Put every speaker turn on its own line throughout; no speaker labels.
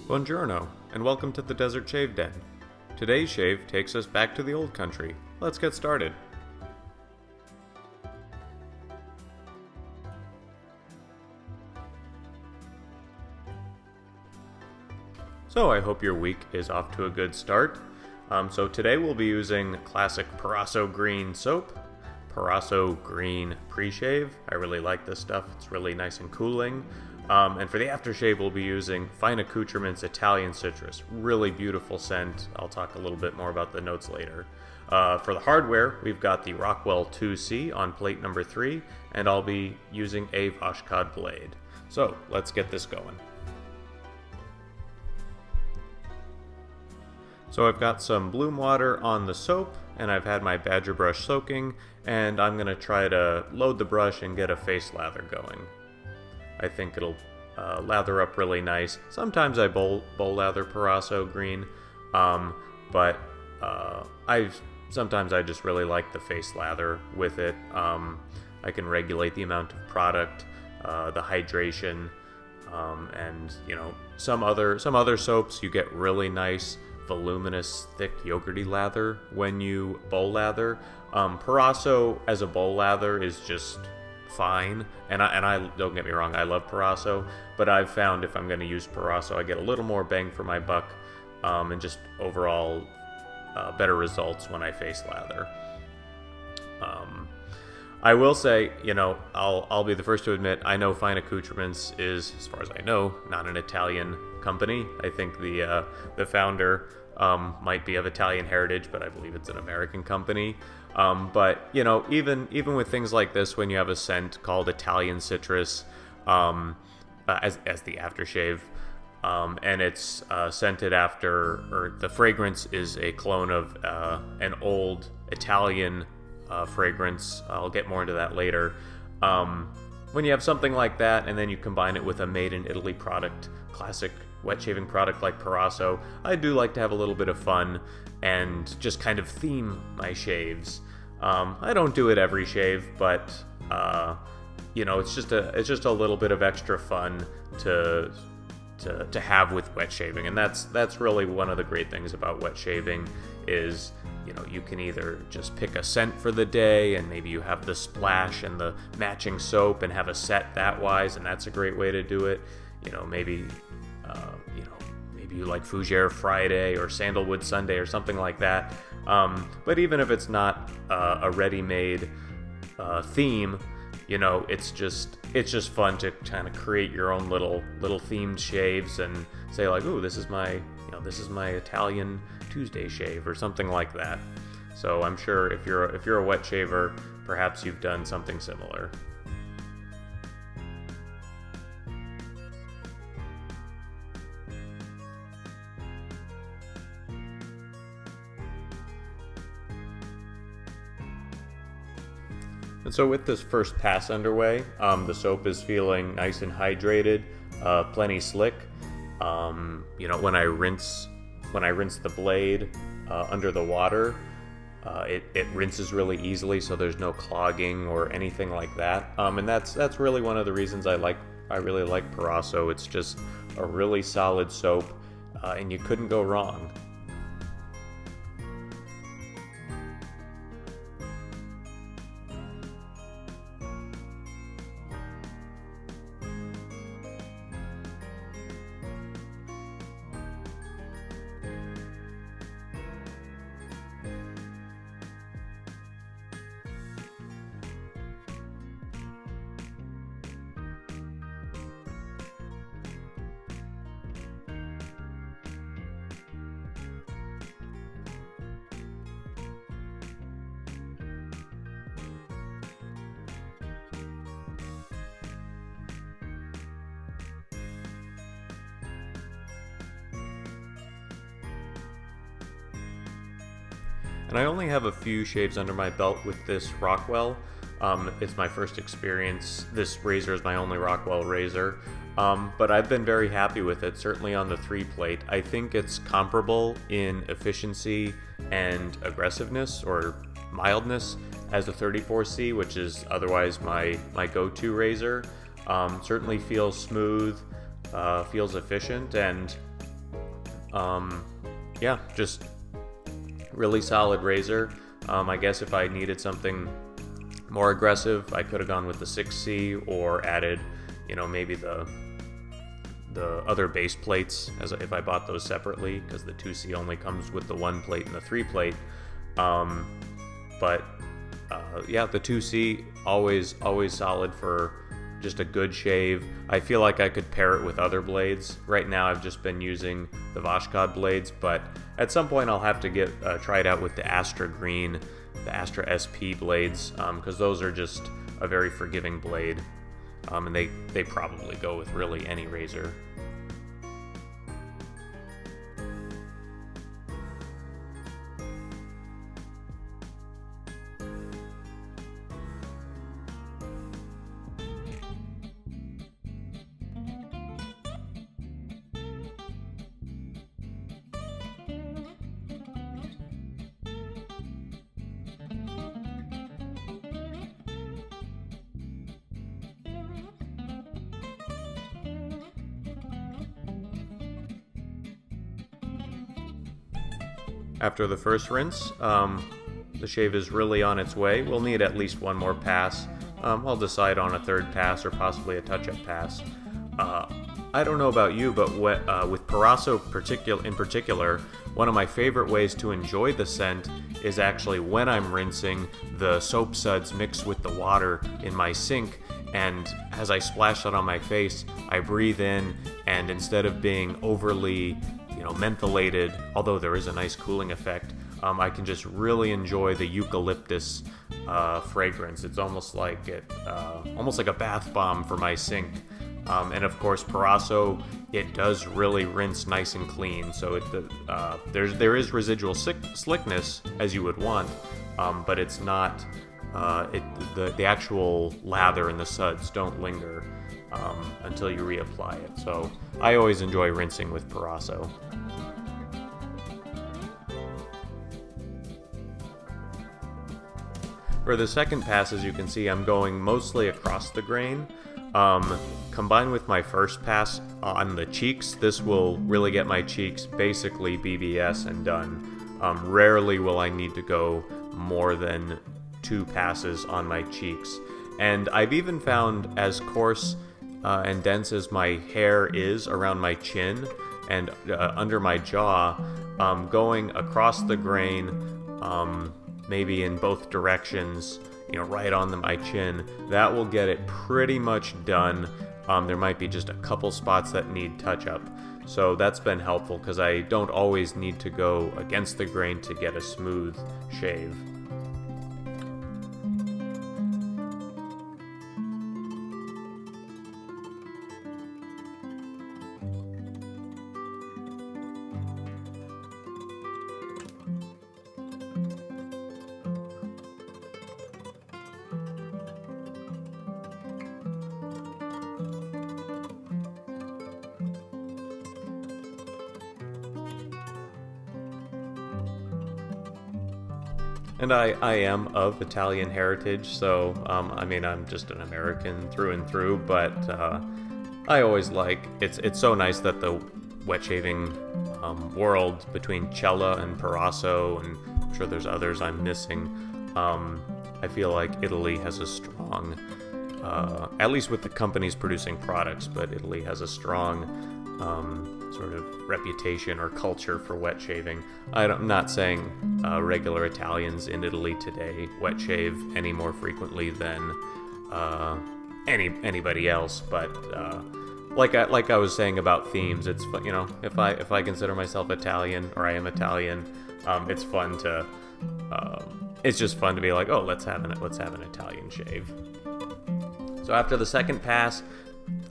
Buongiorno, and welcome to the Desert Shave Den. Today's shave takes us back to the old country. Let's get started. So I hope your week is off to a good start. So today we'll be using classic Proraso green soap, Proraso green pre-shave. I really like this stuff. It's really nice and cooling. And for the aftershave, we'll be using Fine Accoutrements Italian Citrus. Really beautiful scent. I'll talk a little bit more about the notes later. For the hardware, we've got the Rockwell 2C on plate number 3, and I'll be using a Vashkad blade. So let's get this going. So I've got some bloom water on the soap, and I've had my badger brush soaking, and I'm going to try to load the brush and get a face lather going. I think it'll lather up really nice. Sometimes I bowl lather Proraso green, but sometimes I just really like the face lather with it. I can regulate the amount of product, the hydration, and some other soaps you get really nice, voluminous, thick yogurty lather when you bowl lather. Proraso as a bowl lather is just fine, and I don't get me wrong, I love Proraso, but I've found if I'm going to use Proraso, I get a little more bang for my buck, and just overall better results when I face lather. I will say, I'll be the first to admit, I know Fine Accoutrements is, as far as I know, not an Italian company. I think the founder might be of Italian heritage, but I believe it's an American company. But even with things like this, when you have a scent called Italian Citrus as the aftershave, and it's scented after, or the fragrance is a clone of an old Italian fragrance. I'll get more into that later. When you have something like that, and then you combine it with a made-in-Italy product, classic wet shaving product like Proraso, I do like to have a little bit of fun and just kind of theme my shaves. I don't do it every shave, but it's just a little bit of extra fun to have with wet shaving, and that's really one of the great things about wet shaving is you can either just pick a scent for the day, and maybe you have the splash and the matching soap and have a set that wise, and that's a great way to do it. Maybe you like Fougere Friday or Sandalwood Sunday or something like that. But even if it's not a ready-made theme, it's just fun to kind of create your own little themed shaves and say like, ooh, this is my Italian Tuesday shave or something like that. So I'm sure if you're a wet shaver, perhaps you've done something similar. And so with this first pass underway, the soap is feeling nice and hydrated, plenty slick. When I rinse the blade under the water, it rinses really easily, so there's no clogging or anything like that. And that's really one of the reasons I really like Proraso. It's just a really solid soap, and you couldn't go wrong. And I only have a few shaves under my belt with this Rockwell. It's my first experience. This razor is my only Rockwell razor. But I've been very happy with it, certainly on the 3-plate. I think it's comparable in efficiency and aggressiveness or mildness as the 34C, which is otherwise my go-to razor. Certainly feels smooth, feels efficient, and Yeah, just really solid razor. I guess if I needed something more aggressive, I could have gone with the 6C or added, maybe the other base plates as if I bought those separately, because the 2C only comes with the 1 plate and the 3 plate. But yeah, the 2C always solid for just a good shave. I feel like I could pair it with other blades. Right now I've just been using the Vashkod blades, but at some point I'll have to try it out with the Astra Green, the Astra SP blades, because those are just a very forgiving blade, and they probably go with really any razor. After the first rinse, the shave is really on its way. We'll need at least one more pass. I'll decide on a third pass or possibly a touch-up pass. I don't know about you, but with Proraso in particular, one of my favorite ways to enjoy the scent is actually when I'm rinsing, the soap suds mix with the water in my sink, and as I splash that on my face, I breathe in, and instead of being overly mentholated, although there is a nice cooling effect, I can just really enjoy the eucalyptus fragrance. It's almost like a bath bomb for my sink. And of course, Proraso, it does really rinse nice and clean. So there is residual slickness as you would want, but it's not. The actual lather and the suds don't linger until you reapply it. So I always enjoy rinsing with Proraso. For the second pass, as you can see, I'm going mostly across the grain. Combined with my first pass on the cheeks, this will really get my cheeks basically BBS and done. Rarely will I need to go more than 2 passes on my cheeks. And I've even found, as coarse and dense as my hair is around my chin and under my jaw, going across the grain, maybe in both directions, right on my chin, that will get it pretty much done. There might be just a couple spots that need touch-up. So that's been helpful because I don't always need to go against the grain to get a smooth shave. And I am of Italian heritage, so, I'm just an American through and through, but I always it's so nice that the wet shaving world between Cella and Proraso, and I'm sure there's others I'm missing, I feel like Italy has a strong, at least with the companies producing products, but Italy has a strong sort of reputation or culture for wet shaving. I'm not saying regular Italians in Italy today wet shave any more frequently than anybody else, but like I was saying about themes, it's if I consider myself Italian, or I am Italian, it's fun to it's just fun to be like, oh, let's have an Italian shave. So after the second pass,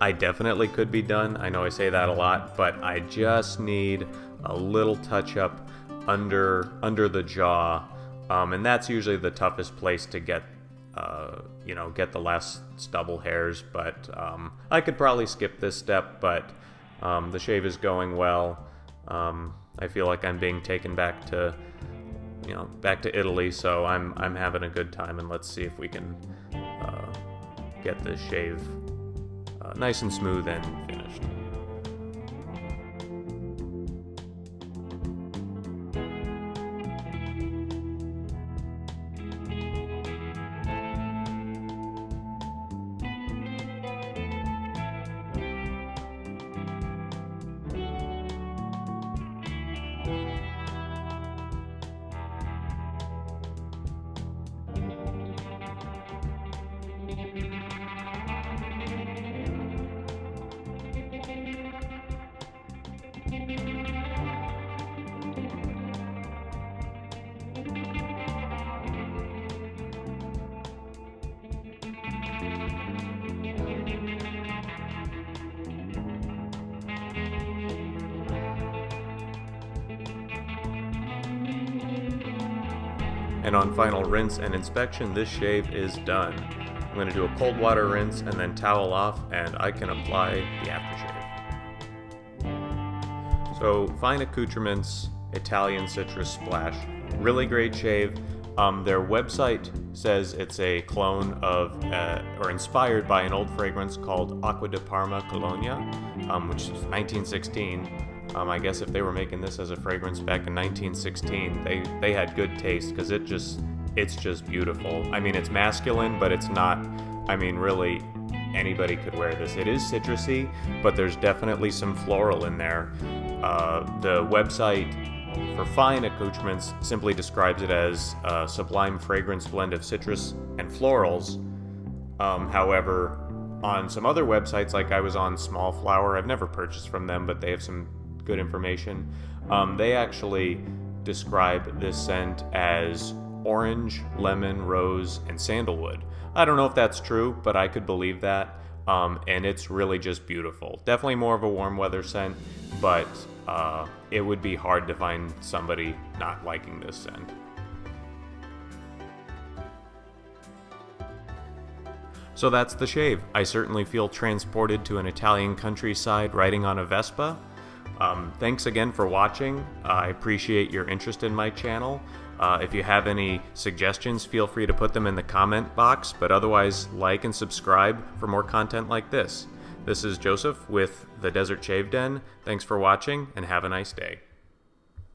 I definitely could be done. I know I say that a lot, but I just need a little touch-up under the jaw, and that's usually the toughest place to get the last stubble hairs. But I could probably skip this step, but the shave is going well. I feel like I'm being taken back to Italy, so I'm having a good time, and let's see if we can get this shave nice and smooth and finished. and on final rinse and inspection, this shave is done. I'm going to do a cold water rinse and then towel off, and I can apply the aftershave. So, Fine Accoutrements Italian Citrus Splash. Really great shave. Their website says it's a clone of, or inspired by an old fragrance called Acqua di Parma Colonia, which is 1916. I guess if they were making this as a fragrance back in 1916, they had good taste, because it's just beautiful. I mean, it's masculine, but it's not, I mean, really, anybody could wear this. It is citrusy, but there's definitely some floral in there. The website for Fine Accoutrements simply describes it as a sublime fragrance blend of citrus and florals. However, on some other websites, like I was on Small Flower, I've never purchased from them, but they have some good information. They actually describe this scent as orange, lemon, rose, and sandalwood. I don't know if that's true, but I could believe that. And it's really just beautiful. Definitely more of a warm weather scent, but it would be hard to find somebody not liking this scent. So that's the shave. I certainly feel transported to an Italian countryside riding on a Vespa. Thanks again for watching. I appreciate your interest in my channel. If you have any suggestions, feel free to put them in the comment box, but otherwise, like and subscribe for more content like this. This is Joseph with the Desert Shave Den. Thanks for watching, and have a nice day.